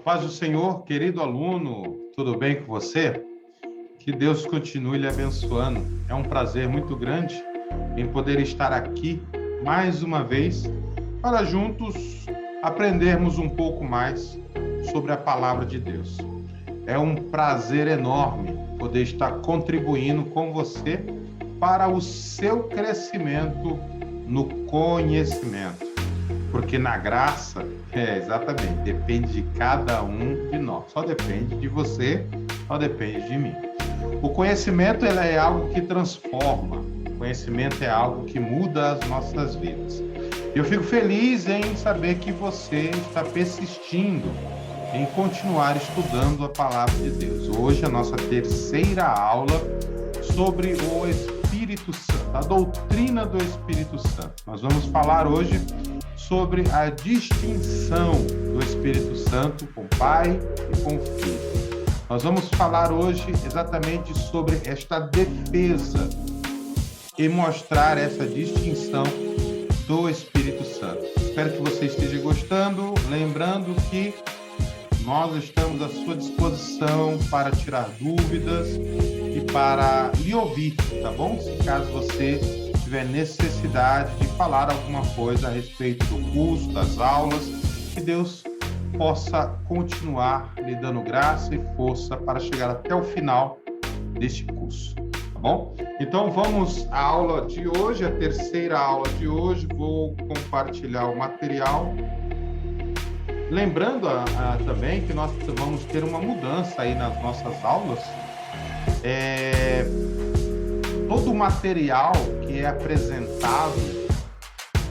Paz do Senhor, querido aluno, tudo bem com você? Que Deus continue lhe abençoando. É um prazer muito grande em poder estar aqui mais uma vez para juntos aprendermos um pouco mais sobre a palavra de Deus. É um prazer enorme poder estar contribuindo com você para o seu crescimento no conhecimento. Porque na graça, exatamente, depende de cada um de nós. Só depende de você, só depende de mim. O conhecimento ele é algo que transforma. O conhecimento é algo que muda as nossas vidas. Eu fico feliz em saber que você está persistindo em continuar estudando a palavra de Deus. Hoje a nossa terceira aula sobre o Espírito Santo, a doutrina do Espírito Santo. Nós vamos falar hoje sobre a distinção do Espírito Santo com o Pai e com o Filho. Nós vamos falar hoje exatamente sobre esta defesa e mostrar essa distinção do Espírito Santo. Espero que você esteja gostando, lembrando que nós estamos à sua disposição para tirar dúvidas e para lhe ouvir, tá bom? Se caso você tiver necessidade de falar alguma coisa a respeito do curso, das aulas, que Deus possa continuar lhe dando graça e força para chegar até o final deste curso, tá bom? Então vamos à aula de hoje, a terceira aula de hoje. Vou compartilhar o material. Lembrando também que nós vamos ter uma mudança aí nas nossas aulas. Todo o material que é apresentado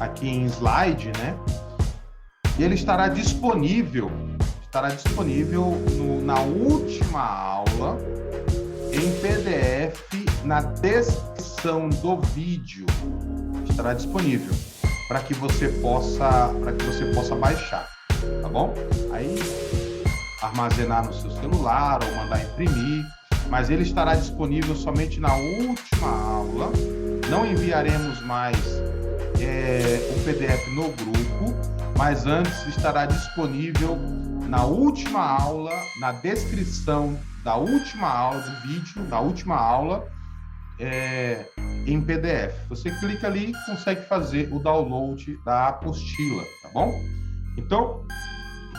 aqui em slide, né? Ele estará disponível na última aula em PDF na descrição do vídeo. Estará disponível para que você possa baixar, tá bom? Aí armazenar no seu celular ou mandar imprimir. Mas ele estará disponível somente na última aula. Não enviaremos mais o PDF no grupo, mas antes estará disponível na última aula, na descrição da última aula do vídeo, da última aula, em PDF. Você clica ali e consegue fazer o download da apostila, tá bom? Então,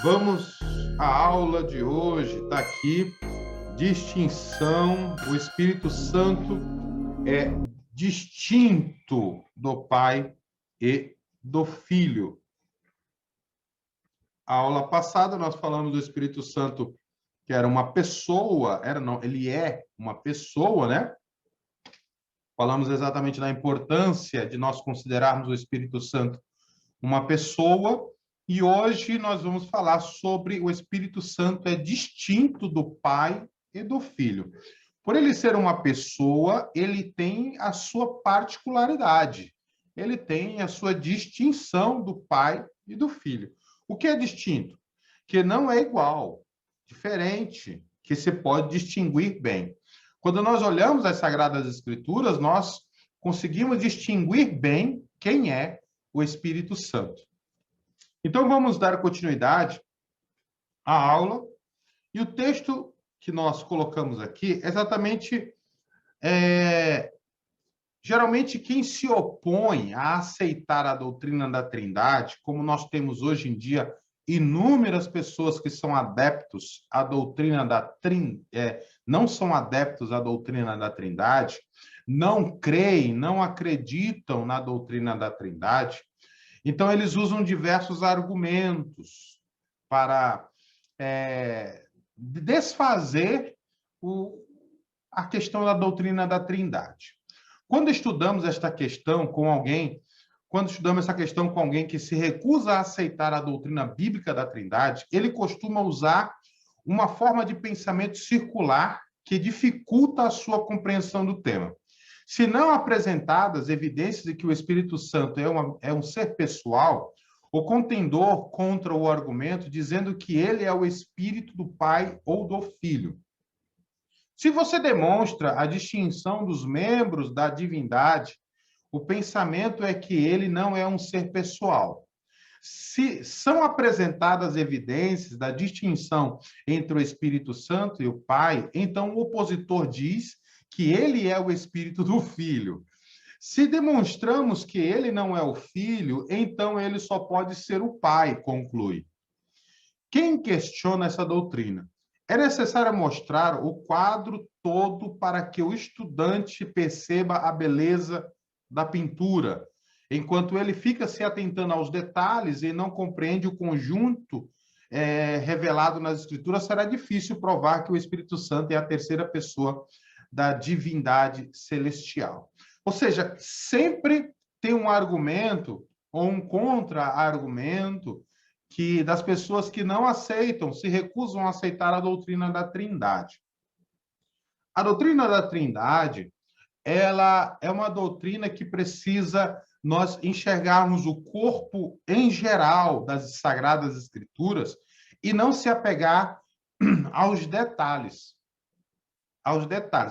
vamos à aula de hoje, está aqui. Distinção, o Espírito Santo é distinto do Pai e do Filho. A aula passada nós falamos do Espírito Santo, que era uma pessoa, ele é uma pessoa, né? Falamos exatamente da importância de nós considerarmos o Espírito Santo uma pessoa, e hoje nós vamos falar sobre o Espírito Santo é distinto do Pai e do Filho. Por ele ser uma pessoa, ele tem a sua particularidade, ele tem a sua distinção do Pai e do Filho. O que é distinto? Que não é igual, diferente, que se pode distinguir bem. Quando nós olhamos as Sagradas Escrituras, nós conseguimos distinguir bem quem é o Espírito Santo. Então, vamos dar continuidade à aula, e o texto que nós colocamos aqui é exatamente, geralmente, quem se opõe a aceitar a doutrina da Trindade, como nós temos hoje em dia inúmeras pessoas que são adeptos à doutrina não são adeptos à doutrina da Trindade, não creem, não acreditam na doutrina da Trindade, então eles usam diversos argumentos para desfazer a questão da doutrina da Trindade. Quando estudamos essa questão com alguém que se recusa a aceitar a doutrina bíblica da Trindade, ele costuma usar uma forma de pensamento circular que dificulta a sua compreensão do tema. Se não apresentadas evidências de que o Espírito Santo é um ser pessoal, o contendor contra o argumento dizendo que ele é o Espírito do Pai ou do Filho. Se você demonstra a distinção dos membros da divindade, o pensamento é que ele não é um ser pessoal. Se são apresentadas evidências da distinção entre o Espírito Santo e o Pai, então o opositor diz que ele é o Espírito do Filho. Se demonstramos que ele não é o Filho, então ele só pode ser o Pai, conclui. Quem questiona essa doutrina? É necessário mostrar o quadro todo para que o estudante perceba a beleza da pintura, enquanto ele fica se atentando aos detalhes e não compreende o conjunto revelado nas Escrituras, será difícil provar que o Espírito Santo é a terceira pessoa da divindade celestial. Ou seja, sempre tem um argumento ou um contra-argumento que das pessoas que não aceitam, se recusam a aceitar a doutrina da Trindade. A doutrina da Trindade, ela é uma doutrina que precisa nós enxergarmos o corpo em geral das Sagradas Escrituras e não se apegar aos detalhes,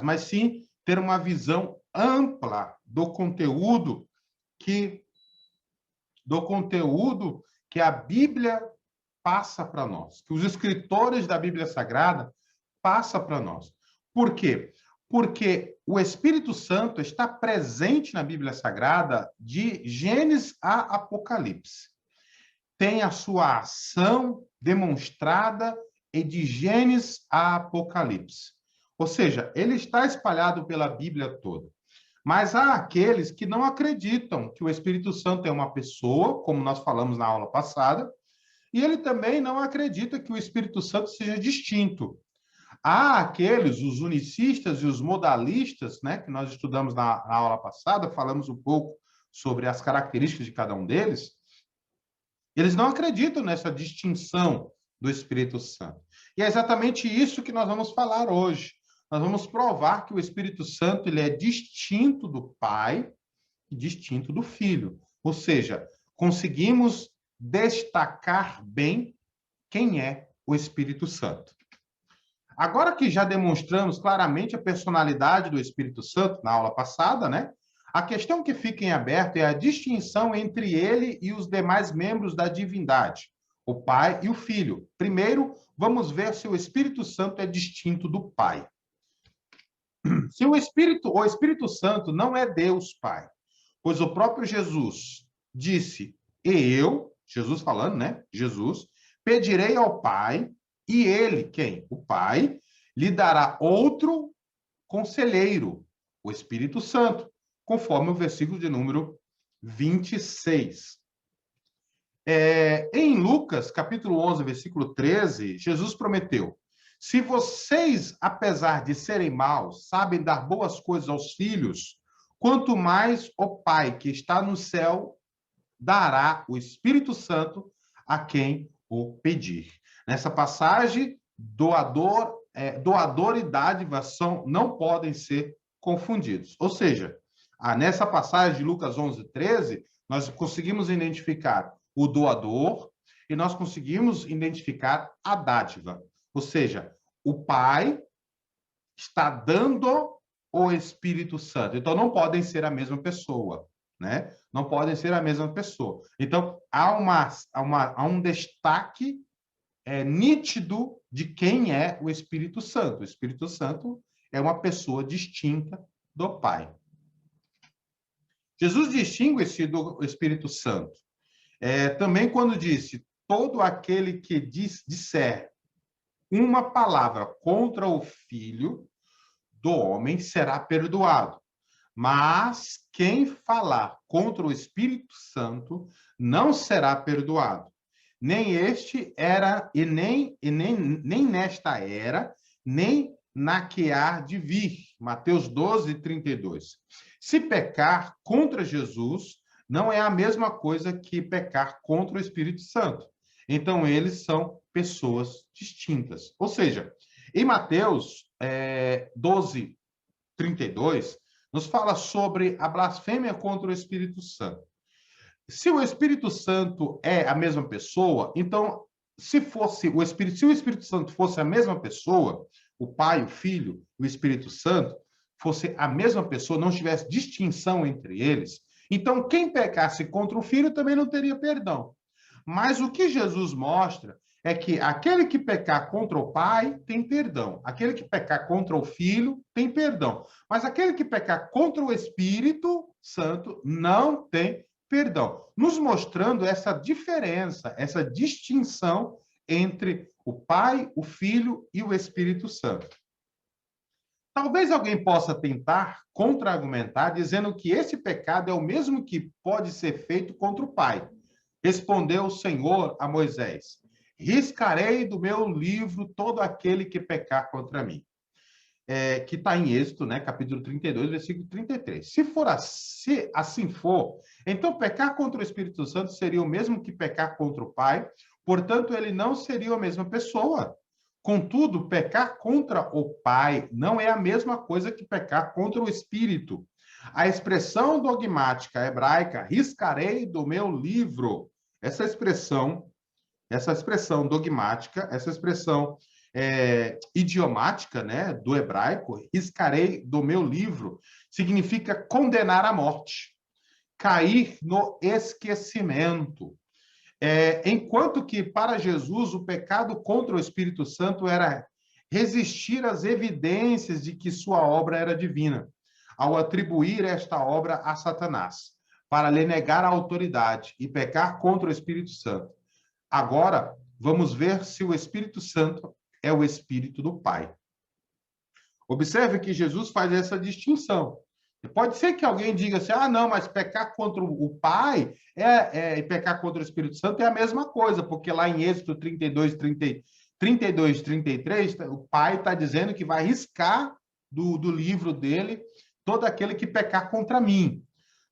mas sim ter uma visão ampla do conteúdo que a Bíblia passa para nós, que os escritores da Bíblia Sagrada passam para nós. Por quê? Porque o Espírito Santo está presente na Bíblia Sagrada de Gênesis a Apocalipse. Tem a sua ação demonstrada de Gênesis a Apocalipse. Ou seja, ele está espalhado pela Bíblia toda. Mas há aqueles que não acreditam que o Espírito Santo é uma pessoa, como nós falamos na aula passada, e ele também não acredita que o Espírito Santo seja distinto. Há aqueles, os unicistas e os modalistas, né, que nós estudamos na aula passada, falamos um pouco sobre as características de cada um deles, eles não acreditam nessa distinção do Espírito Santo. E é exatamente isso que nós vamos falar hoje. Nós vamos provar que o Espírito Santo ele é distinto do Pai e distinto do Filho. Ou seja, conseguimos destacar bem quem é o Espírito Santo. Agora que já demonstramos claramente a personalidade do Espírito Santo na aula passada, né? A questão que fica em aberto é a distinção entre ele e os demais membros da divindade, o Pai e o Filho. Primeiro, vamos ver se o Espírito Santo é distinto do Pai. Se o Espírito Santo não é Deus Pai, pois o próprio Jesus disse, Jesus falando, né? Jesus, pedirei ao Pai, e ele, quem? O Pai, lhe dará outro conselheiro, o Espírito Santo, conforme o versículo de número 26. Em Lucas, capítulo 11, versículo 13, Jesus prometeu, se vocês, apesar de serem maus, sabem dar boas coisas aos filhos, quanto mais o Pai que está no céu dará o Espírito Santo a quem o pedir. Nessa passagem, doador e dádiva não podem ser confundidos. Ou seja, nessa passagem de Lucas 11, 13, nós conseguimos identificar o doador e nós conseguimos identificar a dádiva. Ou seja, o Pai está dando o Espírito Santo. Então, não podem ser a mesma pessoa, né? Não podem ser a mesma pessoa. Então, há um destaque nítido de quem é o Espírito Santo. O Espírito Santo é uma distinta do Pai. Jesus distingue-se do Espírito Santo. Também quando disse, todo aquele que disser uma palavra contra o Filho do homem será perdoado. Mas quem falar contra o Espírito Santo não será perdoado. Nem este era, e nem nesta era, nem na que há de vir. Mateus 12, 32. Se pecar contra Jesus, não é a mesma coisa que pecar contra o Espírito Santo. Então, eles são pessoas distintas. Ou seja, em Mateus 12, 32, nos fala sobre a blasfêmia contra o Espírito Santo. Se o Espírito Santo é a mesma pessoa, então, se o Espírito Santo fosse a mesma pessoa, o Pai, o Filho, o Espírito Santo, fosse a mesma pessoa, não tivesse distinção entre eles, então quem pecasse contra o Filho também não teria perdão. Mas o que Jesus mostra é que aquele que pecar contra o Pai tem perdão. Aquele que pecar contra o Filho tem perdão. Mas aquele que pecar contra o Espírito Santo não tem perdão. Nos mostrando essa diferença, essa distinção entre o Pai, o Filho e o Espírito Santo. Talvez alguém possa tentar contra-argumentar dizendo que esse pecado é o mesmo que pode ser feito contra o Pai. Respondeu o Senhor a Moisés: riscarei do meu livro todo aquele que pecar contra mim. Que está em Êxodo, né, capítulo 32, versículo 33. Se assim for, então pecar contra o Espírito Santo seria o mesmo que pecar contra o Pai, portanto, ele não seria a mesma pessoa. Contudo, pecar contra o Pai não é a mesma coisa que pecar contra o Espírito. A expressão dogmática hebraica, riscarei do meu livro, essa expressão dogmática, essa expressão idiomática, né, do hebraico, riscarei do meu livro, significa condenar à morte, cair no esquecimento. Enquanto que para Jesus o pecado contra o Espírito Santo era resistir às evidências de que sua obra era divina, ao atribuir esta obra a Satanás, para lhe negar a autoridade e pecar contra o Espírito Santo. Agora, vamos ver se o Espírito Santo é o Espírito do Pai. Observe que Jesus faz essa distinção. Pode ser que alguém diga assim, não, mas pecar contra o Pai e pecar contra o Espírito Santo é a mesma coisa, porque lá em Êxodo 32, 33, o Pai está dizendo que vai riscar do livro dele todo aquele que pecar contra mim.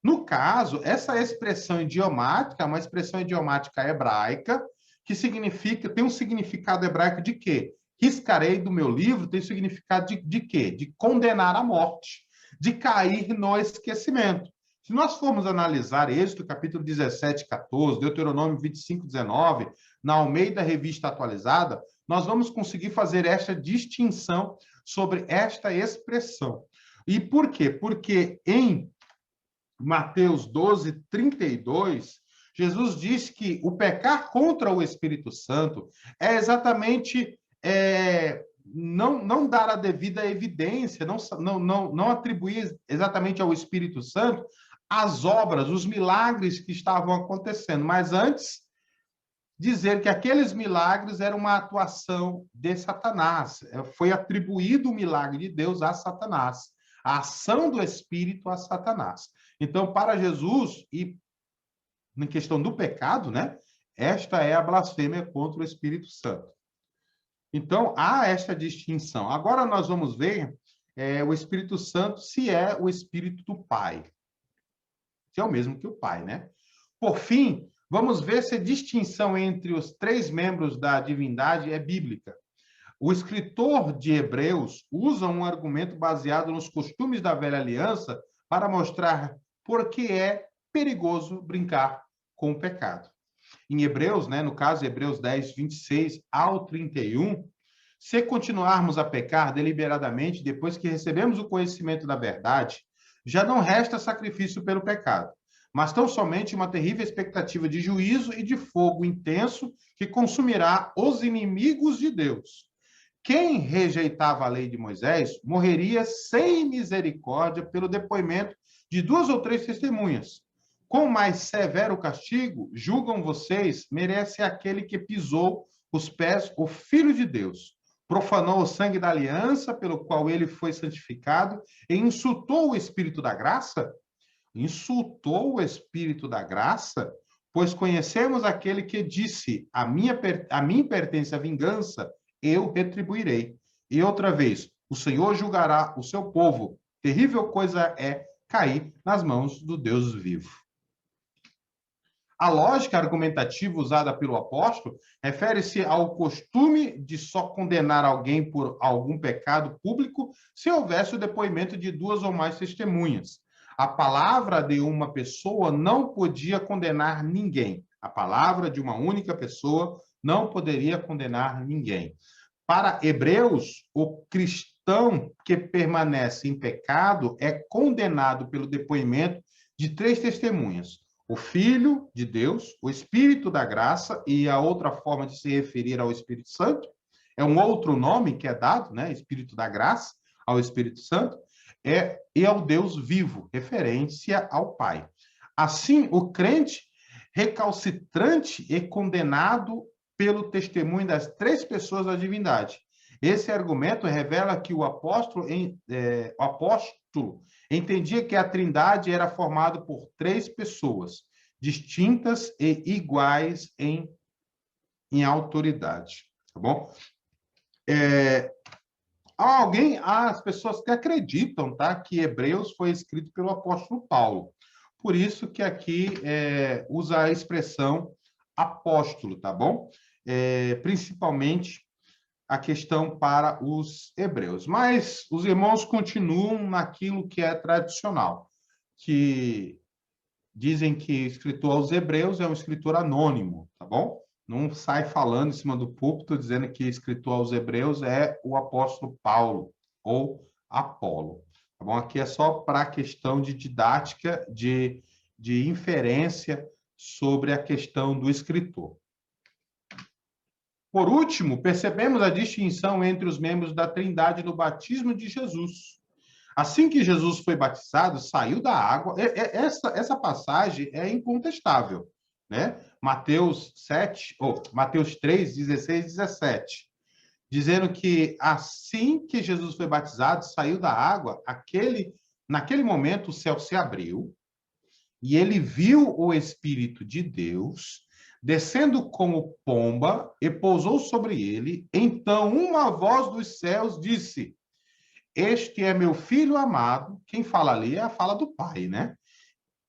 No caso, essa expressão idiomática é uma expressão idiomática hebraica que tem um significado hebraico de quê? Riscarei do meu livro tem significado de quê? De condenar à morte, de cair no esquecimento. Se nós formos analisar Êxodo, capítulo 17, 14, Deuteronômio 25, 19, na Almeida Revista Atualizada, nós vamos conseguir fazer esta distinção sobre esta expressão. E por quê? Porque em Mateus 12, 32, Jesus diz que o pecar contra o Espírito Santo é exatamente não dar a devida evidência, não atribuir exatamente ao Espírito Santo as obras, os milagres que estavam acontecendo, mas antes dizer que aqueles milagres eram uma atuação de Satanás. Foi atribuído o milagre de Deus a Satanás, a ação do Espírito a Satanás. Então, para Jesus, e na questão do pecado, né, esta é a blasfêmia contra o Espírito Santo. Então, há esta distinção. Agora nós vamos ver o Espírito Santo, se é o Espírito do Pai. Se é o mesmo que o Pai, né? Por fim, vamos ver se a distinção entre os três membros da divindade é bíblica. O escritor de Hebreus usa um argumento baseado nos costumes da velha aliança para mostrar por que é perigoso brincar com o pecado. Em Hebreus, né, no caso, Hebreus 10, 26 ao 31, se continuarmos a pecar deliberadamente depois que recebemos o conhecimento da verdade, já não resta sacrifício pelo pecado, mas tão somente uma terrível expectativa de juízo e de fogo intenso que consumirá os inimigos de Deus. Quem rejeitava a lei de Moisés morreria sem misericórdia pelo depoimento de 2 ou 3 testemunhas. Com mais severo castigo, julgam vocês, merece aquele que pisou os pés, o Filho de Deus, profanou o sangue da aliança pelo qual ele foi santificado e insultou o Espírito da graça? Insultou o Espírito da graça? Pois conhecemos aquele que disse, a mim pertence a vingança, eu retribuirei. E outra vez, o Senhor julgará o seu povo. Terrível coisa é cair nas mãos do Deus vivo. A lógica argumentativa usada pelo apóstolo refere-se ao costume de só condenar alguém por algum pecado público se houvesse o depoimento de 2 ou mais testemunhas. A palavra de uma pessoa não podia condenar ninguém. A palavra de uma única pessoa não poderia condenar ninguém. Para Hebreus, o cristão que permanece em pecado é condenado pelo depoimento de 3 testemunhas. O Filho de Deus, o Espírito da graça, e a outra forma de se referir ao Espírito Santo, é um outro nome que é dado, né? Espírito da graça, ao Espírito Santo, e ao Deus vivo, referência ao Pai. Assim, o crente recalcitrante e condenado pelo testemunho das três pessoas da divindade. Esse argumento revela que o apóstolo entendia que a Trindade era formada por três pessoas, distintas e iguais em autoridade. Tá bom? Há as pessoas que acreditam, tá, que Hebreus foi escrito pelo apóstolo Paulo. Por isso que aqui usa a expressão apóstolo, tá bom? Principalmente a questão para os hebreus. Mas os irmãos continuam naquilo que é tradicional, que dizem que escritor aos hebreus é um escritor anônimo, tá bom? Não sai falando em cima do púlpito dizendo que escritor aos hebreus é o apóstolo Paulo ou Apolo, tá bom? Aqui é só para a questão de didática, de inferência sobre a questão do escritor. Por último, percebemos a distinção entre os membros da Trindade no batismo de Jesus. Assim que Jesus foi batizado, saiu da água. Essa passagem é incontestável, né? Mateus 3, 16, 17. Dizendo que assim que Jesus foi batizado, saiu da água, naquele momento o céu se abriu e ele viu o Espírito de Deus descendo como pomba e pousou sobre ele. Então uma voz dos céus disse: este é meu filho amado. Quem fala ali é a fala do pai, né?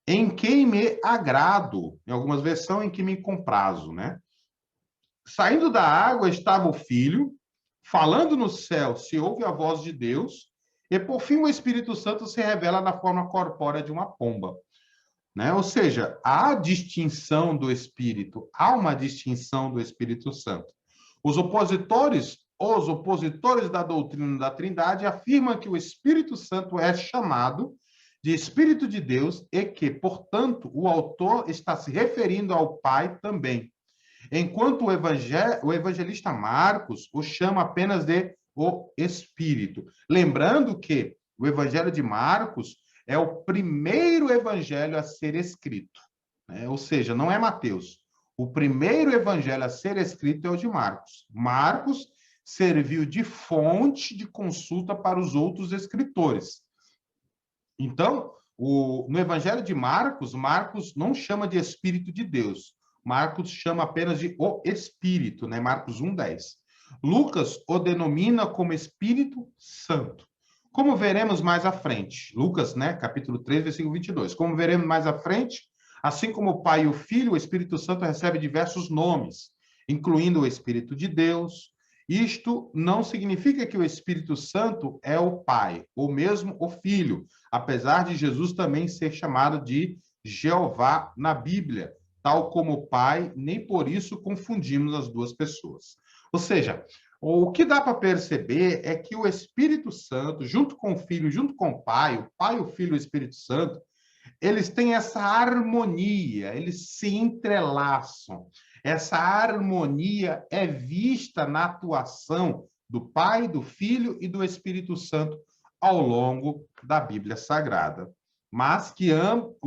Em quem me agrado. Em algumas versões, em que me comprazo, né? Saindo da água estava o filho, falando no céu, se ouve a voz de Deus, e por fim o Espírito Santo se revela na forma corpórea de uma pomba. Né? Ou seja, há distinção do Espírito, há uma distinção do Espírito Santo. Os opositores da doutrina da Trindade afirmam que o Espírito Santo é chamado de Espírito de Deus e que, portanto, o autor está se referindo ao Pai também. Enquanto o evangelista Marcos o chama apenas de o Espírito. Lembrando que o Evangelho de Marcos é o primeiro evangelho a ser escrito, né? Ou seja, não é Mateus. O primeiro evangelho a ser escrito é o de Marcos. Marcos serviu de fonte de consulta para os outros escritores. Então, no evangelho de Marcos, Marcos não chama de Espírito de Deus. Marcos chama apenas de o Espírito, né? Marcos 1:10. Lucas o denomina como Espírito Santo. Como veremos mais à frente, Lucas, né, capítulo 3, versículo 22. Como veremos mais à frente, assim como o Pai e o Filho, o Espírito Santo recebe diversos nomes, incluindo o Espírito de Deus. Isto não significa que o Espírito Santo é o Pai, ou mesmo o Filho, apesar de Jesus também ser chamado de Jeová na Bíblia, tal como o Pai, nem por isso confundimos as duas pessoas. Ou seja, o que dá para perceber é que o Espírito Santo, junto com o Filho, junto com o Pai, o Filho e o Espírito Santo, eles têm essa harmonia, eles se entrelaçam. Essa harmonia é vista na atuação do Pai, do Filho e do Espírito Santo ao longo da Bíblia Sagrada. Mas que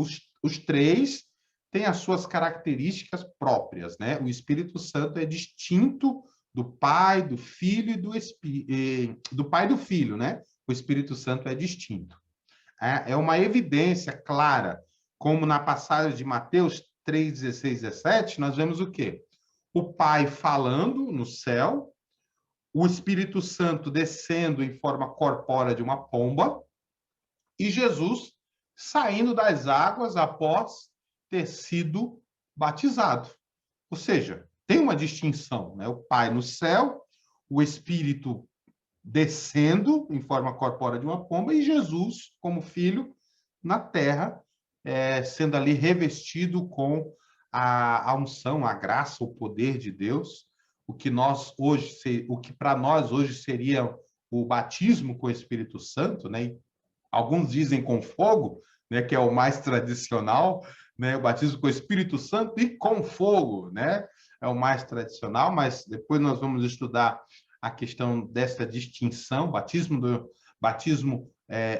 os três têm as suas características próprias, né? O Espírito Santo é distinto do Pai, do Filho e do Pai e do Filho, né? O Espírito Santo é distinto. É uma evidência clara, como na passagem de Mateus 3, 16, 17, nós vemos o quê? O Pai falando no céu, o Espírito Santo descendo em forma corpórea de uma pomba e Jesus saindo das águas após ter sido batizado. Ou seja, tem uma distinção, né? O Pai no céu, o Espírito descendo em forma corpórea de uma pomba e Jesus, como filho, na terra, sendo ali revestido com a unção, a graça, o poder de Deus, o que para nós hoje seria o batismo com o Espírito Santo, né? E alguns dizem com fogo, né, que é o mais tradicional, né? O batismo com o Espírito Santo e com fogo, né? É o mais tradicional, mas depois nós vamos estudar a questão dessa distinção, batismo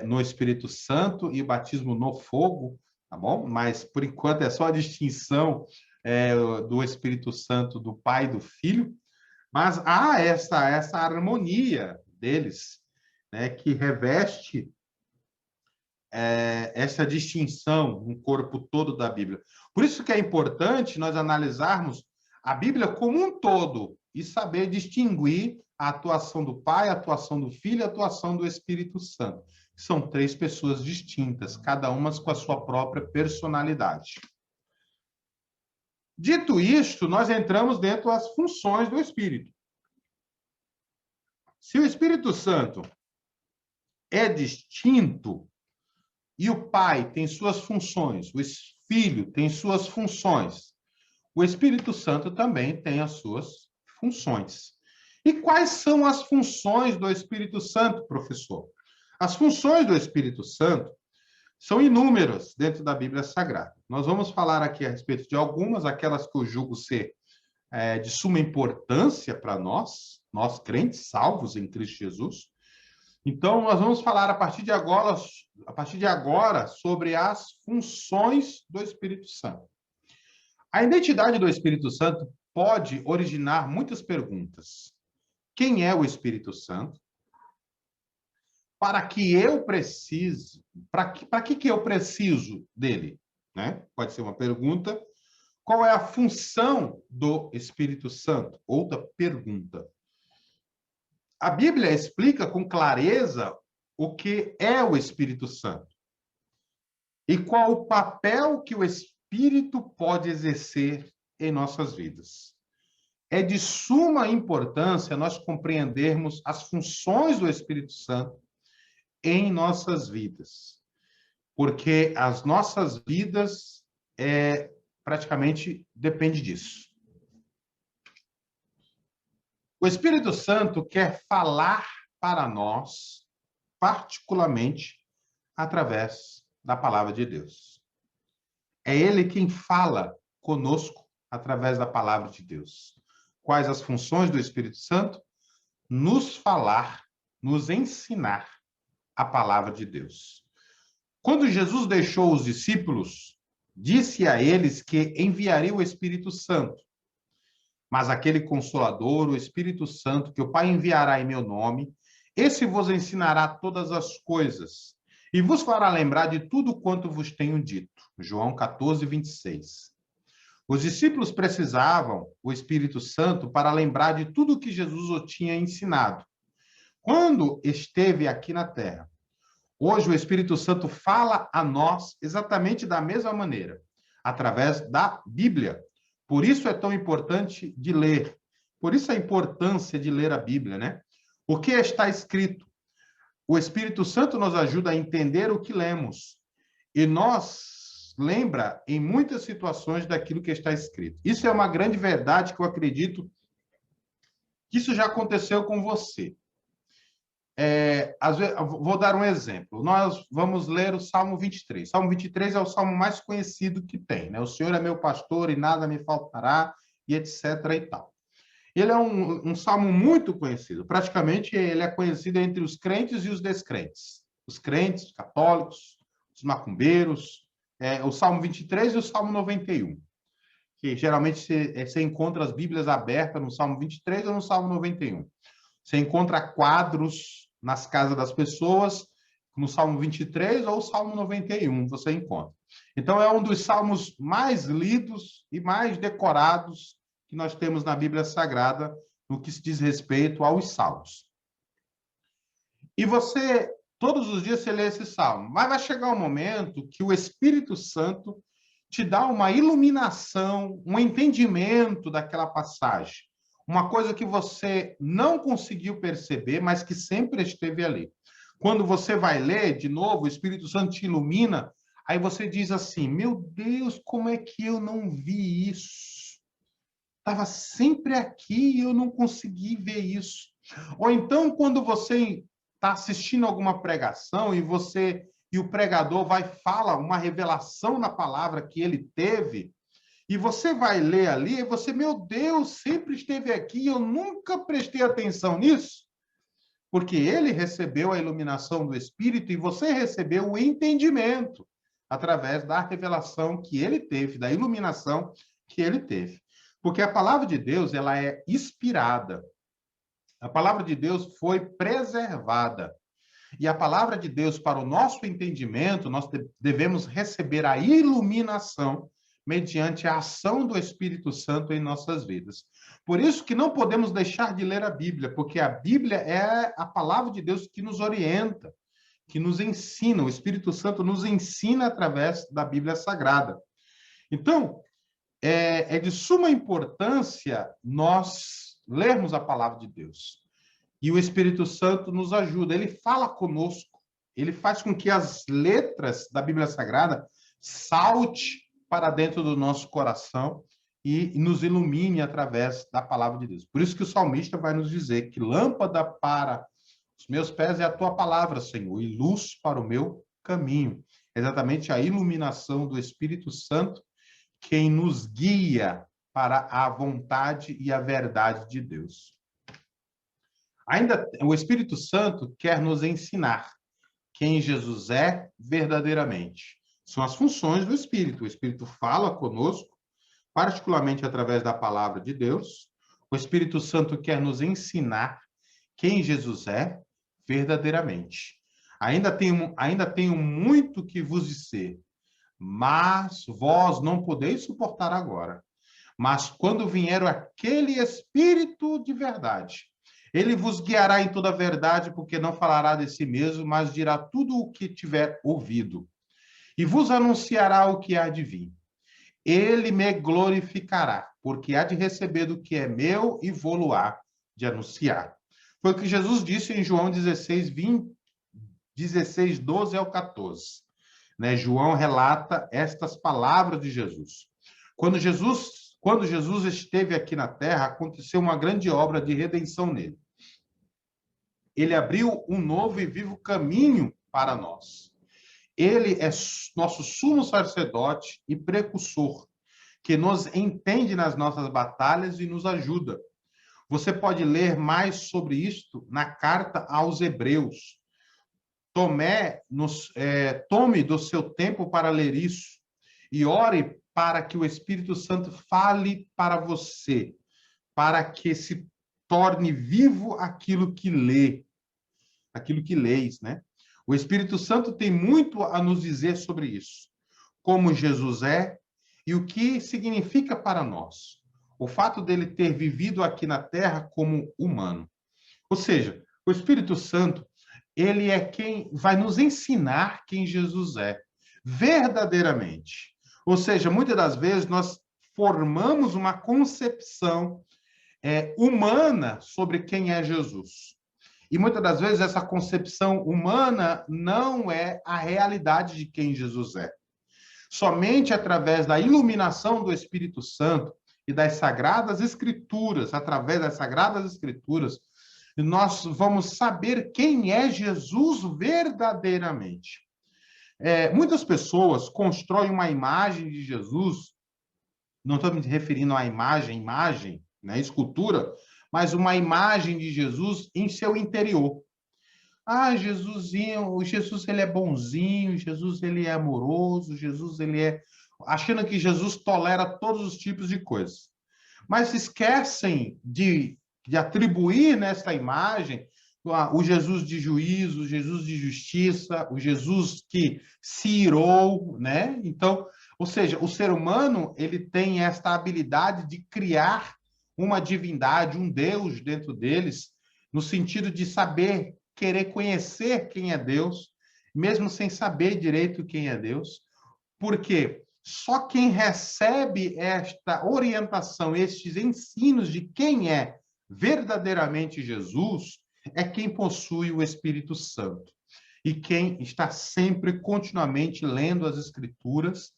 no Espírito Santo e o batismo no fogo, tá bom? Mas por enquanto é só a distinção do Espírito Santo do Pai e do Filho, mas há essa harmonia deles, né, que reveste essa distinção no corpo todo da Bíblia. Por isso que é importante nós analisarmos a Bíblia como um todo e saber distinguir a atuação do Pai, a atuação do Filho e a atuação do Espírito Santo. São três pessoas distintas, cada uma com a sua própria personalidade. Dito isto, nós entramos dentro das funções do Espírito. Se o Espírito Santo é distinto e o Pai tem suas funções, o Filho tem suas funções, o Espírito Santo também tem as suas funções. E quais são as funções do Espírito Santo, professor? As funções do Espírito Santo são inúmeras dentro da Bíblia Sagrada. Nós vamos falar aqui a respeito de algumas, aquelas que eu julgo ser de suma importância para nós crentes, salvos em Cristo Jesus. Então, nós vamos falar a partir de agora sobre as funções do Espírito Santo. A identidade do Espírito Santo pode originar muitas perguntas. Quem é o Espírito Santo? Para que eu precise, para que eu preciso dele? Né? Pode ser uma pergunta. Qual é a função do Espírito Santo? Outra pergunta. A Bíblia explica com clareza o que é o Espírito Santo e qual o papel que o Espírito pode exercer em nossas vidas. É de suma importância nós compreendermos as funções do Espírito Santo em nossas vidas, porque as nossas vidas praticamente depende disso. O Espírito Santo quer falar para nós, particularmente através da palavra de Deus. É Ele quem fala conosco através da palavra de Deus. Quais as funções do Espírito Santo? Nos falar, nos ensinar a palavra de Deus. Quando Jesus deixou os discípulos, disse a eles que enviaria o Espírito Santo. Mas aquele Consolador, o Espírito Santo, que o Pai enviará em meu nome, esse vos ensinará todas as coisas e vos fará lembrar de tudo quanto vos tenho dito. João 14, 26. Os discípulos precisavam o Espírito Santo para lembrar de tudo que Jesus o tinha ensinado quando esteve aqui na Terra. Hoje o Espírito Santo fala a nós exatamente da mesma maneira, através da Bíblia. Por isso é tão importante de ler. Por isso a importância de ler a Bíblia, né? O que está escrito? O Espírito Santo nos ajuda a entender o que lemos. E nos lembra em muitas situações daquilo que está escrito. Isso é uma grande verdade que eu acredito que isso já aconteceu com você. Vou dar um exemplo. Nós vamos ler o Salmo 23. Salmo 23 é o salmo mais conhecido que tem, né? O Senhor é meu pastor e nada me faltará, e etc. e tal. Ele é um salmo muito conhecido. Praticamente, ele é conhecido entre os crentes e os descrentes. Os crentes, os católicos, os macumbeiros. O Salmo 23 e o Salmo 91. Que geralmente você encontra as Bíblias abertas no Salmo 23 ou no Salmo 91. Você encontra quadros nas casas das pessoas, no Salmo 23 ou Salmo 91, você encontra. Então, é um dos salmos mais lidos e mais decorados que nós temos na Bíblia Sagrada, no que se diz respeito aos salmos. E você, todos os dias, você lê esse salmo, mas vai chegar um momento que o Espírito Santo te dá uma iluminação, um entendimento daquela passagem. Uma coisa que você não conseguiu perceber, mas que sempre esteve ali. Quando você vai ler, de novo, o Espírito Santo te ilumina, aí você diz assim, meu Deus, como é que eu não vi isso? Estava sempre aqui e eu não consegui ver isso. Ou então, quando você está assistindo alguma pregação e você e o pregador fala uma revelação na palavra que ele teve, e você vai ler ali, e você, meu Deus, sempre esteve aqui, eu nunca prestei atenção nisso, porque ele recebeu a iluminação do Espírito e você recebeu o entendimento através da revelação que ele teve, da iluminação que ele teve. Porque a palavra de Deus, ela é inspirada. A palavra de Deus foi preservada. E a palavra de Deus, para o nosso entendimento, nós devemos receber a iluminação mediante a ação do Espírito Santo em nossas vidas. Por isso que não podemos deixar de ler a Bíblia, porque a Bíblia é a palavra de Deus que nos orienta, que nos ensina. O Espírito Santo nos ensina através da Bíblia Sagrada. Então, é de suma importância nós lermos a palavra de Deus. E o Espírito Santo nos ajuda, ele fala conosco, ele faz com que as letras da Bíblia Sagrada salte para dentro do nosso coração e nos ilumine através da palavra de Deus. Por isso que o salmista vai nos dizer que lâmpada para os meus pés é a tua palavra, Senhor, e luz para o meu caminho. Exatamente a iluminação do Espírito Santo quem nos guia para a vontade e a verdade de Deus. Ainda o Espírito Santo quer nos ensinar quem Jesus é verdadeiramente. São as funções do Espírito. O Espírito fala conosco, particularmente através da palavra de Deus. O Espírito Santo quer nos ensinar quem Jesus é verdadeiramente. Ainda tenho muito que vos dizer, mas vós não podeis suportar agora. Mas quando vier aquele Espírito de verdade, ele vos guiará em toda a verdade, porque não falará de si mesmo, mas dirá tudo o que tiver ouvido. E vos anunciará o que há de vir. Ele me glorificará, porque há de receber do que é meu e vou-lo-á de anunciar. Foi o que Jesus disse em João 16, 12 ao 14. Né? João relata estas palavras de Jesus. Quando Jesus esteve aqui na terra, aconteceu uma grande obra de redenção nele. Ele abriu um novo e vivo caminho para nós. Ele é nosso sumo sacerdote e precursor, que nos entende nas nossas batalhas e nos ajuda. Você pode ler mais sobre isto na carta aos Hebreus. Tome do seu tempo para ler isso e ore para que o Espírito Santo fale para você, para que se torne vivo aquilo que leis, né? O Espírito Santo tem muito a nos dizer sobre isso, como Jesus é e o que significa para nós. O fato dele ter vivido aqui na Terra como humano. Ou seja, o Espírito Santo, ele é quem vai nos ensinar quem Jesus é, verdadeiramente. Ou seja, muitas das vezes nós formamos uma concepção humana sobre quem é Jesus. E muitas das vezes essa concepção humana não é a realidade de quem Jesus é. Somente através da iluminação do Espírito Santo e das Sagradas Escrituras, através das Sagradas Escrituras, nós vamos saber quem é Jesus verdadeiramente. Muitas pessoas constroem uma imagem de Jesus, não estou me referindo à imagem, né, escultura, mas uma imagem de Jesus em seu interior. Jesus ele é bonzinho, Jesus ele é amoroso, Jesus ele é... Achando que Jesus tolera todos os tipos de coisas. Mas esquecem de atribuir nessa imagem o Jesus de juízo, o Jesus de justiça, o Jesus que se irou, né? Então, ou seja, o ser humano, ele tem esta habilidade de criar uma divindade, um Deus dentro deles, no sentido de saber, querer conhecer quem é Deus, mesmo sem saber direito quem é Deus, porque só quem recebe esta orientação, estes ensinos de quem é verdadeiramente Jesus, é quem possui o Espírito Santo. E quem está sempre, continuamente, lendo as Escrituras,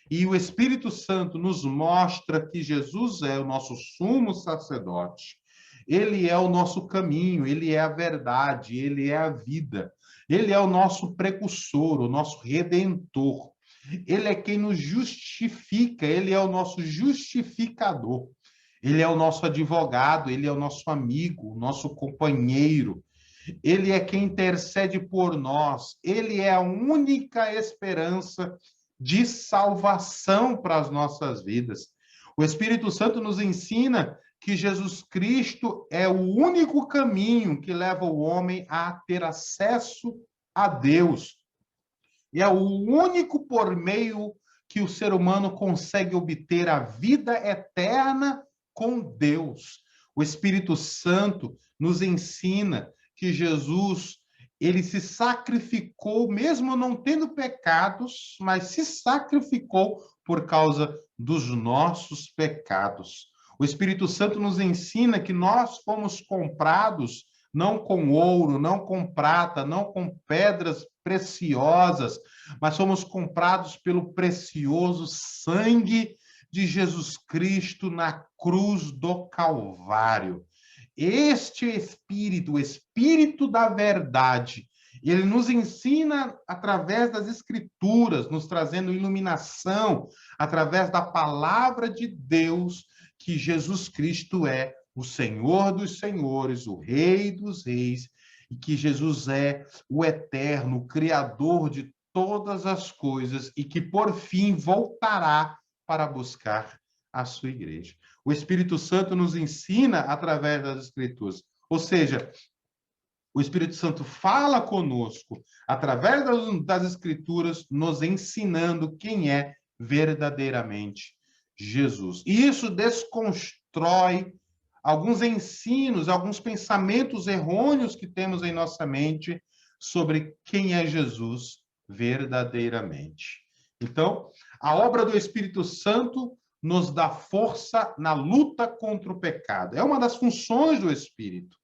e o Espírito Santo nos mostra que Jesus é o nosso sumo sacerdote, ele é o nosso caminho, ele é a verdade, ele é a vida. Ele é o nosso precursor, o nosso redentor. Ele é quem nos justifica, ele é o nosso justificador. Ele é o nosso advogado, ele é o nosso amigo, o nosso companheiro. Ele é quem intercede por nós. Ele é a única esperança de salvação para as nossas vidas. O Espírito Santo nos ensina que Jesus Cristo é o único caminho que leva o homem a ter acesso a Deus. E é o único por meio que o ser humano consegue obter a vida eterna com Deus. O Espírito Santo nos ensina que Jesus, ele se sacrificou, mesmo não tendo pecados, mas se sacrificou por causa dos nossos pecados. O Espírito Santo nos ensina que nós fomos comprados não com ouro, não com prata, não com pedras preciosas, mas somos comprados pelo precioso sangue de Jesus Cristo na cruz do Calvário. Este Espírito, o Espírito da verdade, ele nos ensina através das Escrituras, nos trazendo iluminação, através da palavra de Deus, que Jesus Cristo é o Senhor dos senhores, o Rei dos reis, e que Jesus é o eterno, o Criador de todas as coisas, e que por fim voltará para buscar a sua igreja. O Espírito Santo nos ensina através das Escrituras, ou seja, o Espírito Santo fala conosco através das Escrituras, nos ensinando quem é verdadeiramente Jesus. E isso desconstrói alguns ensinos, alguns pensamentos errôneos que temos em nossa mente sobre quem é Jesus verdadeiramente. Então, a obra do Espírito Santo nos dá força na luta contra o pecado. É uma das funções do Espírito.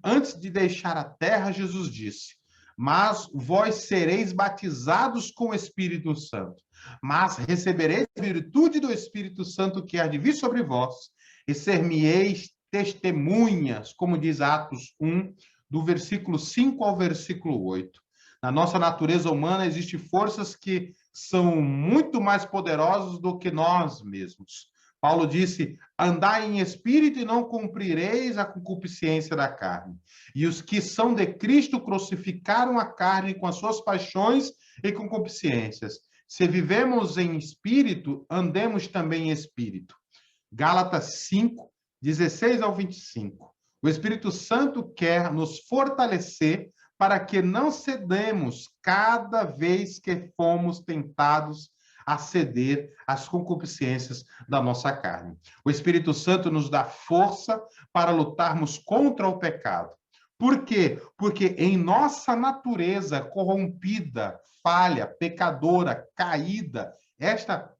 Antes de deixar a terra, Jesus disse: mas vós sereis batizados com o Espírito Santo, mas recebereis a virtude do Espírito Santo que há de vir sobre vós, e ser-me-eis testemunhas, como diz Atos 1, do versículo 5 ao versículo 8. Na nossa natureza humana existem forças que são muito mais poderosas do que nós mesmos. Paulo disse: andai em espírito e não cumprireis a concupiscência da carne. E os que são de Cristo crucificaram a carne com as suas paixões e concupiscências. Se vivemos em espírito, andemos também em espírito. Gálatas 5, 16 ao 25. O Espírito Santo quer nos fortalecer para que não cedemos cada vez que fomos tentados a ceder às concupiscências da nossa carne. O Espírito Santo nos dá força para lutarmos contra o pecado. Por quê? Porque em nossa natureza corrompida, falha, pecadora, caída, esta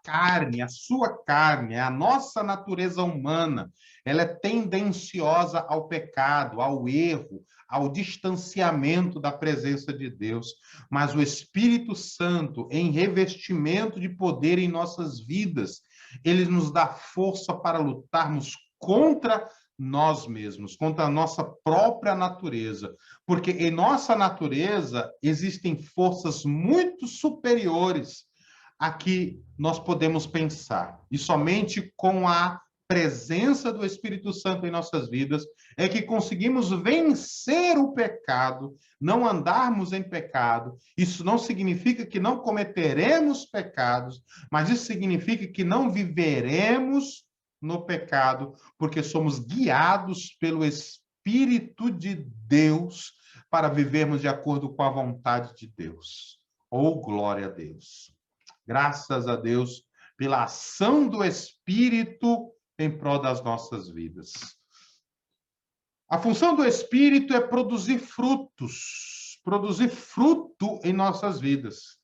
carne, a sua carne, a nossa natureza humana, ela é tendenciosa ao pecado, ao erro, ao distanciamento da presença de Deus. Mas o Espírito Santo, em revestimento de poder em nossas vidas, ele nos dá força para lutarmos contra nós mesmos, contra a nossa própria natureza. Porque em nossa natureza existem forças muito superiores a que nós podemos pensar. E somente com a presença do Espírito Santo em nossas vidas é que conseguimos vencer o pecado, não andarmos em pecado. Isso não significa que não cometeremos pecados, mas isso significa que não viveremos no pecado, porque somos guiados pelo Espírito de Deus para vivermos de acordo com a vontade de Deus. Oh, glória a Deus! Graças a Deus pela ação do Espírito em prol das nossas vidas. A função do Espírito é produzir frutos, produzir fruto em nossas vidas.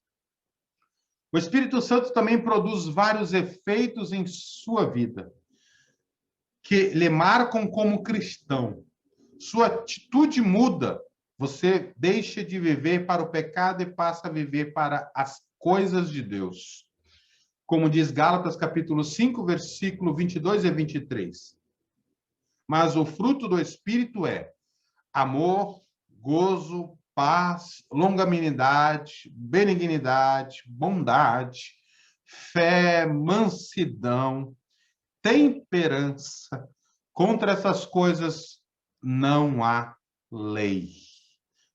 O Espírito Santo também produz vários efeitos em sua vida, que lhe marcam como cristão. Sua atitude muda. Você deixa de viver para o pecado e passa a viver para as coisas de Deus. Como diz Gálatas capítulo 5, versículo 22 e 23. Mas o fruto do Espírito é amor, gozo, paz, longanimidade, benignidade, bondade, fé, mansidão, temperança. Contra essas coisas não há lei,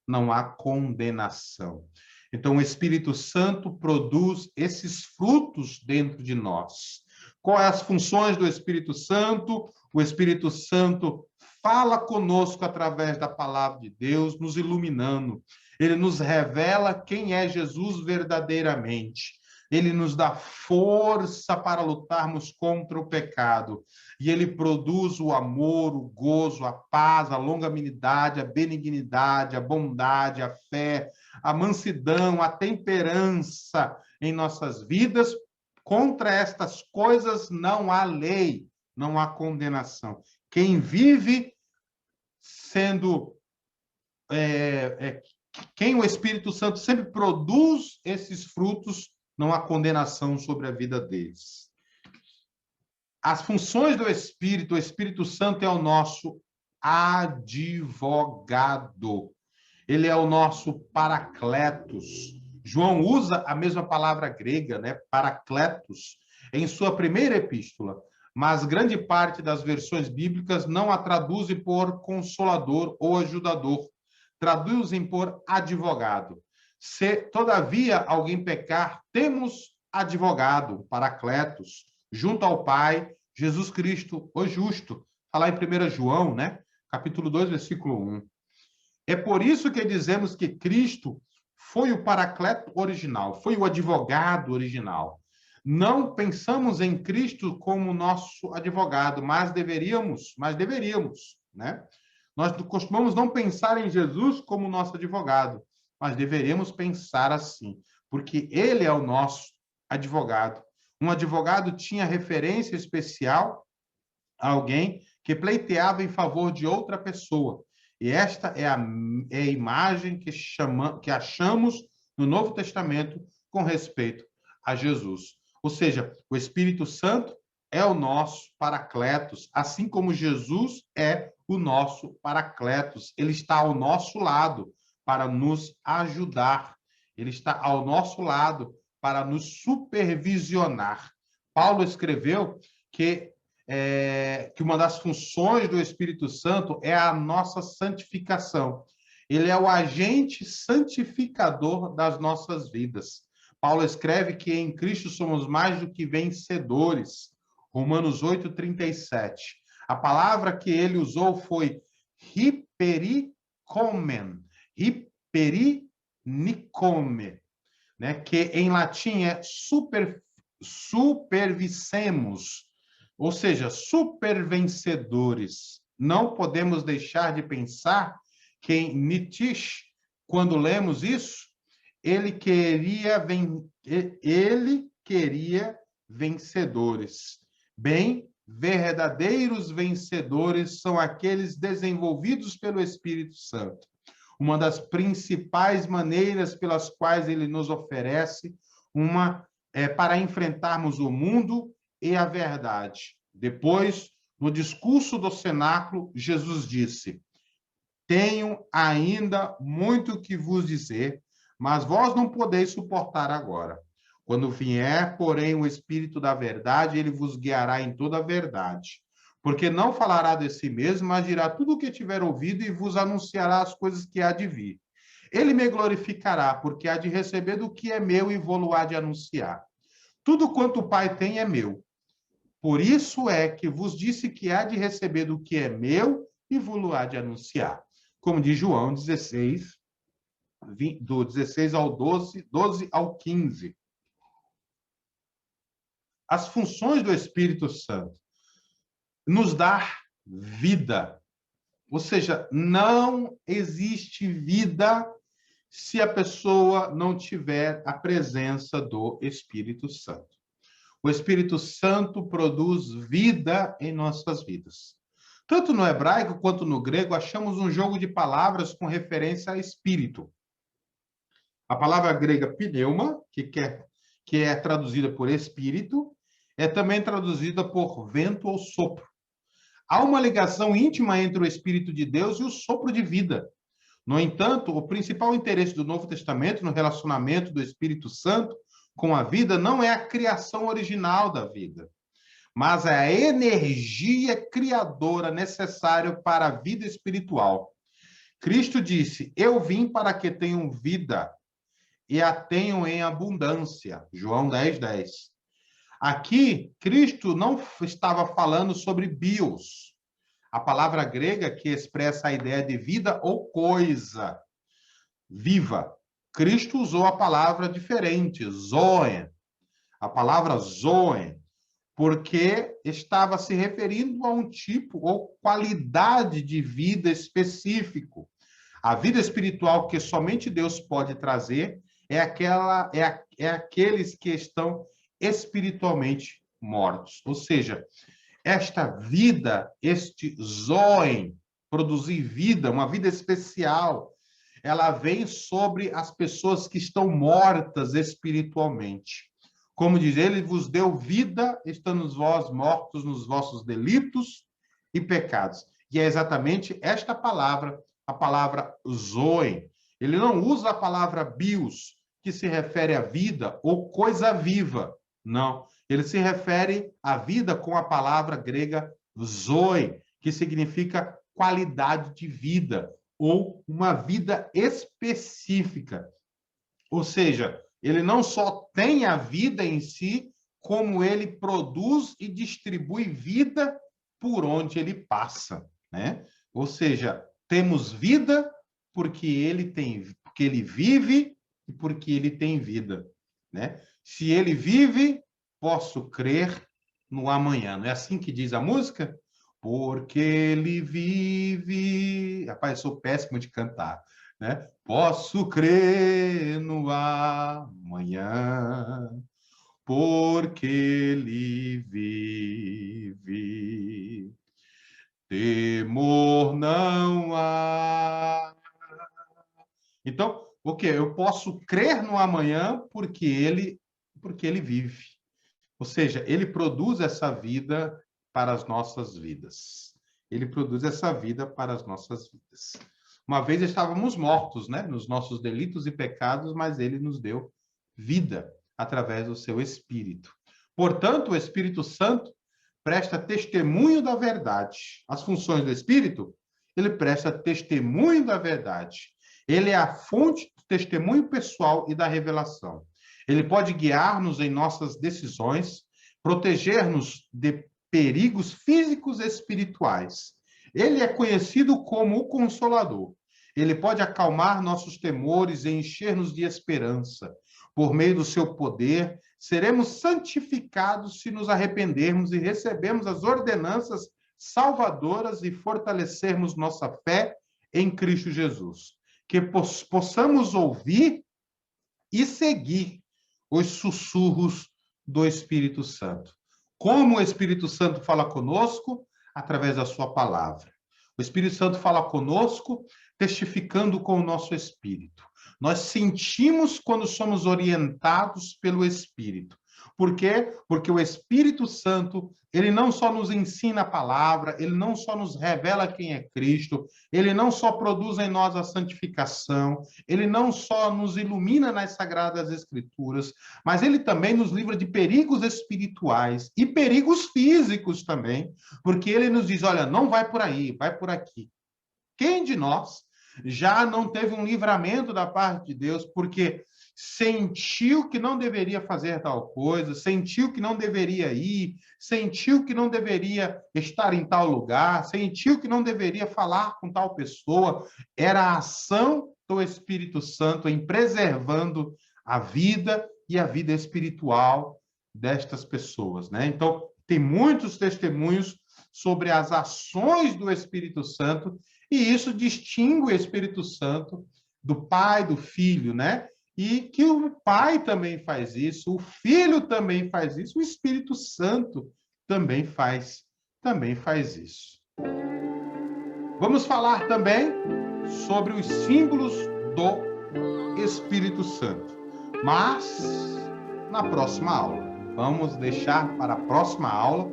não há condenação. Então, o Espírito Santo produz esses frutos dentro de nós. Quais as funções do Espírito Santo? O Espírito Santo fala conosco através da palavra de Deus, nos iluminando. Ele nos revela quem é Jesus verdadeiramente. Ele nos dá força para lutarmos contra o pecado. E ele produz o amor, o gozo, a paz, a longanimidade, a benignidade, a bondade, a fé, a mansidão, a temperança em nossas vidas. Contra estas coisas não há lei, não há condenação. Quem vive sendo... quem o Espírito Santo sempre produz esses frutos, não há condenação sobre a vida deles. As funções do Espírito, o Espírito Santo é o nosso advogado. Ele é o nosso paracletos. João usa a mesma palavra grega, né, paracletos, em sua primeira epístola, mas grande parte das versões bíblicas não a traduzem por consolador ou ajudador, traduzem por advogado. Se, todavia, alguém pecar, temos advogado, paracletos, junto ao Pai, Jesus Cristo, o justo. Está lá em 1 João, né? Capítulo 2, versículo 1. É por isso que dizemos que Cristo foi o paracleto original, foi o advogado original. Não pensamos em Cristo como nosso advogado, mas deveríamos, né? Nós costumamos não pensar em Jesus como nosso advogado, mas deveríamos pensar assim, porque ele é o nosso advogado. Um advogado tinha referência especial a alguém que pleiteava em favor de outra pessoa. E esta é a imagem que achamos no Novo Testamento com respeito a Jesus. Ou seja, o Espírito Santo é o nosso paracletos, assim como Jesus é o nosso paracletos. Ele está ao nosso lado para nos ajudar. Ele está ao nosso lado para nos supervisionar. Paulo escreveu que uma das funções do Espírito Santo é a nossa santificação. Ele é o agente santificador das nossas vidas. Paulo escreve que em Cristo somos mais do que vencedores. Romanos 8:37. A palavra que ele usou foi hyperikomen, hyperikome, né? Que em latim é supervicemos, ou seja, supervencedores. Não podemos deixar de pensar que em Nietzsche, quando lemos isso, ele queria vencedores. Bem, verdadeiros vencedores são aqueles desenvolvidos pelo Espírito Santo. Uma das principais maneiras pelas quais ele nos oferece para enfrentarmos o mundo e a verdade. Depois, no discurso do cenáculo, Jesus disse: tenho ainda muito que vos dizer, mas vós não podeis suportar agora. Quando vier, porém, o Espírito da verdade, ele vos guiará em toda a verdade. Porque não falará de si mesmo, mas dirá tudo o que tiver ouvido e vos anunciará as coisas que há de vir. Ele me glorificará, porque há de receber do que é meu e vou-lo há de anunciar. Tudo quanto o Pai tem é meu. Por isso é que vos disse que há de receber do que é meu e vou-lo há de anunciar. Como diz João 16, do 16 ao 12 ao 15. As funções do Espírito Santo: nos dar vida. Ou seja, não existe vida se a pessoa não tiver a presença do Espírito Santo. O Espírito Santo produz vida em nossas vidas. Tanto no hebraico quanto no grego, achamos um jogo de palavras com referência a espírito. A palavra grega pneuma, que é traduzida por espírito, é também traduzida por vento ou sopro. Há uma ligação íntima entre o Espírito de Deus e o sopro de vida. No entanto, o principal interesse do Novo Testamento no relacionamento do Espírito Santo com a vida não é a criação original da vida, mas é a energia criadora necessária para a vida espiritual. Cristo disse: Eu vim para que tenham vida e a tenham em abundância. João 10:10. Aqui, Cristo não estava falando sobre bios, a palavra grega que expressa a ideia de vida ou coisa viva. Cristo usou a palavra diferente, zoe, a palavra zoe, porque estava se referindo a um tipo ou qualidade de vida específico. A vida espiritual que somente Deus pode trazer é aqueles que estão espiritualmente mortos. Ou seja, esta vida, este zoe, produzir vida, uma vida especial, ela vem sobre as pessoas que estão mortas espiritualmente. Como diz, ele vos deu vida, estando vós mortos nos vossos delitos e pecados. E é exatamente esta palavra, a palavra zoe. Ele não usa a palavra bios, que se refere à vida ou coisa viva. Não. Ele se refere à vida com a palavra grega zoe, que significa qualidade de vida ou uma vida específica. Ou seja, ele não só tem a vida em si, como ele produz e distribui vida por onde ele passa, né? Ou seja, temos vida porque ele vive e porque ele tem vida, né? Se ele vive, posso crer no amanhã. Não é assim que diz a música? Porque ele vive. Rapaz, eu sou péssimo de cantar, né? Posso crer no amanhã, porque ele vive. Temor não há. Então, o que? Eu posso crer no amanhã porque ele vive. Ou seja, ele produz essa vida para as nossas vidas. Ele produz essa vida para as nossas vidas. Uma vez estávamos mortos, né, nos nossos delitos e pecados, mas ele nos deu vida através do seu Espírito. Portanto, o Espírito Santo presta testemunho da verdade. As funções do Espírito, ele presta testemunho da verdade. Ele é a fonte do testemunho pessoal e da revelação. Ele pode guiar-nos em nossas decisões, proteger-nos de perigos físicos e espirituais. Ele é conhecido como o Consolador. Ele pode acalmar nossos temores e encher-nos de esperança. Por meio do seu poder, seremos santificados se nos arrependermos e recebermos as ordenanças salvadoras e fortalecermos nossa fé em Cristo Jesus. Que possamos ouvir e seguir os sussurros do Espírito Santo. Como o Espírito Santo fala conosco? Através da sua palavra. O Espírito Santo fala conosco, testificando com o nosso espírito. Nós sentimos quando somos orientados pelo Espírito. Por quê? Porque o Espírito Santo, ele não só nos ensina a palavra, ele não só nos revela quem é Cristo, ele não só produz em nós a santificação, ele não só nos ilumina nas Sagradas Escrituras, mas ele também nos livra de perigos espirituais e perigos físicos também, porque ele nos diz, olha, não vai por aí, vai por aqui. Quem de nós já não teve um livramento da parte de Deus porque sentiu que não deveria fazer tal coisa, sentiu que não deveria ir, sentiu que não deveria estar em tal lugar, sentiu que não deveria falar com tal pessoa? Era a ação do Espírito Santo em preservando a vida e a vida espiritual destas pessoas, né? Então, tem muitos testemunhos sobre as ações do Espírito Santo, e isso distingue o Espírito Santo do Pai, do Filho, né? E que o Pai também faz isso, o Filho também faz isso, o Espírito Santo também faz isso. Vamos falar também sobre os símbolos do Espírito Santo, mas na próxima aula. Vamos deixar para a próxima aula.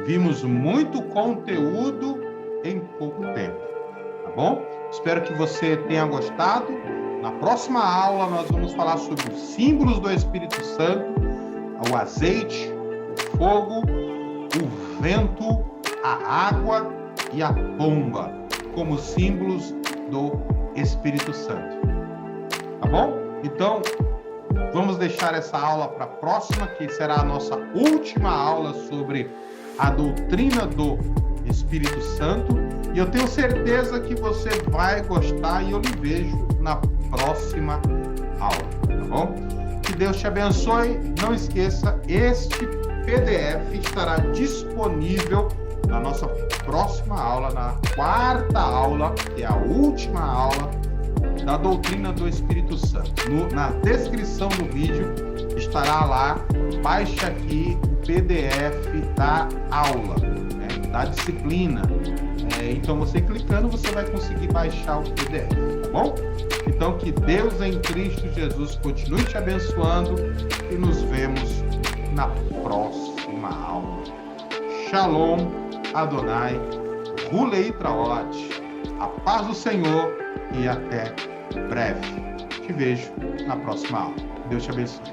Vimos muito conteúdo em pouco tempo. tá bom? Espero que você tenha gostado. Na próxima aula, nós vamos falar sobre os símbolos do Espírito Santo, o azeite, o fogo, o vento, a água e a pomba, como símbolos do Espírito Santo. Tá bom? Então, vamos deixar essa aula para a próxima, que será a nossa última aula sobre a doutrina do Espírito Santo. E eu tenho certeza que você vai gostar e eu lhe vejo na próxima aula, tá bom? Que Deus te abençoe. Não esqueça, este PDF estará disponível na nossa próxima aula, na quarta aula, que é a última aula da doutrina do Espírito Santo. Na descrição do vídeo estará lá, baixe aqui o PDF da aula, né, da disciplina. Então, você clicando, você vai conseguir baixar o PDF, tá bom? Então, que Deus em Cristo Jesus continue te abençoando e nos vemos na próxima aula. Shalom, Adonai, Hulei Traot. A paz do Senhor e até breve. Te vejo na próxima aula. Deus te abençoe.